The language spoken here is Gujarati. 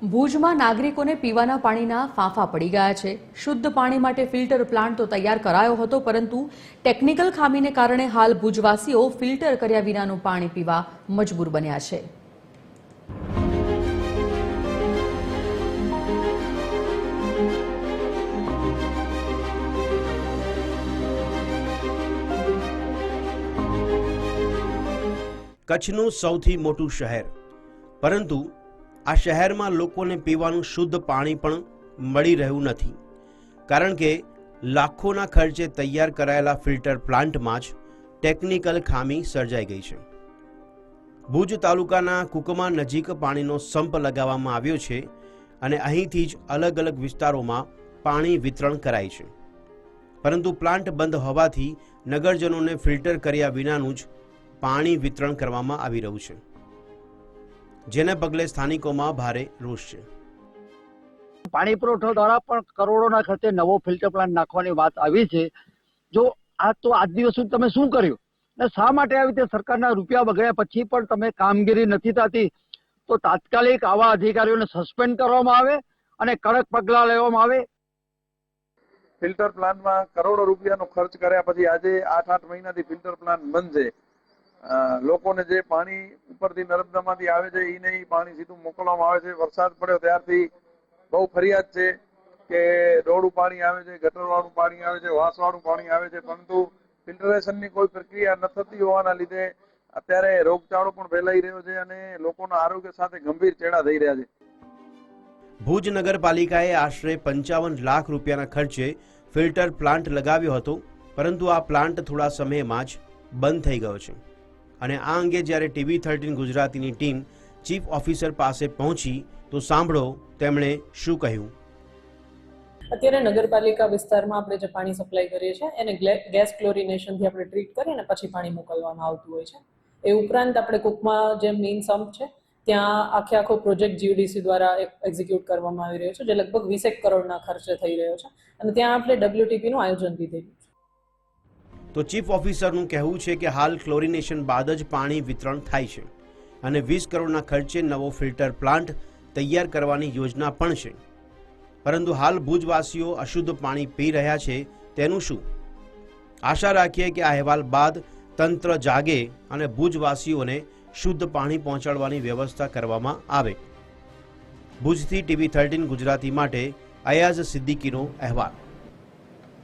ભુજમાં નાગરિકોને પીવાના પાણીના ફાંફા પડી ગયા છે। શુદ્ધ પાણી માટે ફિલ્ટર પ્લાન્ટ તો તૈયાર કરાયો હતો, પરંતુ ટેકનિકલ ખામીને કારણે હાલ ભુજવાસીઓ ફિલ્ટર કર્યા વિનાનું પાણી પીવા મજબૂર બન્યા છે। કચ્છનું સૌથી મોટું શહેર, પરંતુ આ શહેરમાં લોકોને પીવાનું શુદ્ધ પાણી પણ મળી રહ્યું નથી, કારણ કે લાખોના ખર્ચે તૈયાર કરાયેલા ફિલ્ટર પ્લાન્ટમાં જ ટેકનિકલ ખામી સર્જાઈ ગઈ છે। ભુજ તાલુકાના કુકમા નજીક પાણીનો સંપ લગાવવામાં આવ્યો છે અને અહીંથી જ અલગ અલગ વિસ્તારોમાં પાણી વિતરણ કરાય છે, પરંતુ પ્લાન્ટ બંધ હોવાથી નગરજનોને ફિલ્ટર કર્યા વિનાનું જ પાણી વિતરણ કરવામાં આવી રહ્યું છે, જેને પગલે સ્થાનિકોમાં ભારે રોષ છે। પાણી પુરવઠા દ્વારા પણ કરોડોના ખર્ચે નવો ફિલ્ટર પ્લાન્ટ નાખવાની વાત આવી છે। જો આ તો આજ દિવસ સુધી તમે શું કર્યું અને શા માટે આવી રીતે સરકારના રૂપિયા બગડ્યા પછી પણ તમે કામગીરી નથી થતી, તો તાત્કાલિક આવા અધિકારીઓને સસ્પેન્ડ કરવામાં આવે અને કડક પગલાં લેવામાં આવે। ફિલ્ટર પ્લાન્ટમાં કરોડો રૂપિયાનો ખર્ચ કર્યા પછી આજે 8 મહિનાથી ફિલ્ટર પ્લાન્ટ બંધ છે। લોકોને જે પાણી ઉપરથી નર્મદામાંથી આવે છે એ નહીં, પાણી સીધું મોકલવામાં આવે છે। વરસાદ પડ્યો ત્યારથી બહુ ફરિયાદ છે કે ડોળું પાણી આવે છે, ગટરવાળું પાણી આવે છે, વાસવાળું પાણી આવે છે, પરંતુ ફિલ્ટરેશનની કોઈ પ્રક્રિયા ન થતી હોવાના લીધે અત્યારે રોગચાળો પણ ફેલાઈ રહ્યો છે અને લોકોના આરોગ્ય સાથે ગંભીર ચેડા થઈ રહ્યા છે। ભુજ નગરપાલિકાએ આશરે 55 લાખ રૂપિયાના ખર્ચે ફિલ્ટર પ્લાન્ટ લગાવ્યો હતો, પરંતુ આ પ્લાન્ટ થોડા સમયમાં જ બંધ થઈ ગયો છે અને આ અંગે જ્યારે TV13 ગુજરાતીની ટીમ ચીફ ઓફિસર પાસે પહોંચી તો સાંભળો તેમણે શું કહ્યું। અત્યારે નગરપાલિકા વિસ્તારમાં આપણે જે પાણી સપ્લાય કરીએ છીએ એને ગેસ ક્લોરિનેશનથી આપણે ટ્રીટ કરીને પછી પાણી મોકલવામાં આવતું હોય છે। એ ઉપરાંત આપણે કુકમાં જે મેઇન સમ્પ છે ત્યાં આખો પ્રોજેક્ટ GUDC દ્વારા એક્ઝિક્યુટ કરવામાં આવી રહ્યો છે, જે લગભગ 20 કરોડના ખર્ચે થઈ રહ્યો છે અને ત્યાં આપણે WTPનું આયોજન બી થયું છે। તો ચીફ ઓફિસરનું કહેવું છે કે હાલ ક્લોરિનેશન બાદ જ પાણી વિતરણ થાય છે અને 20 કરોડના ખર્ચે નવો ફિલ્ટર પ્લાન્ટ તૈયાર કરવાની યોજના પણ છે, પરંતુ હાલ ભુજવાસીઓ અશુદ્ધ પાણી પી રહ્યા છે, તેનું શું? આશા રાખીએ કે આ અહેવાલ બાદ તંત્ર જાગે અને ભુજવાસીઓને શુદ્ધ પાણી પહોંચાડવાની વ્યવસ્થા કરવામાં આવે। ભુજથી TV13 ગુજરાતી માટે અયાઝ સિદ્દીકીનો અહેવાલ।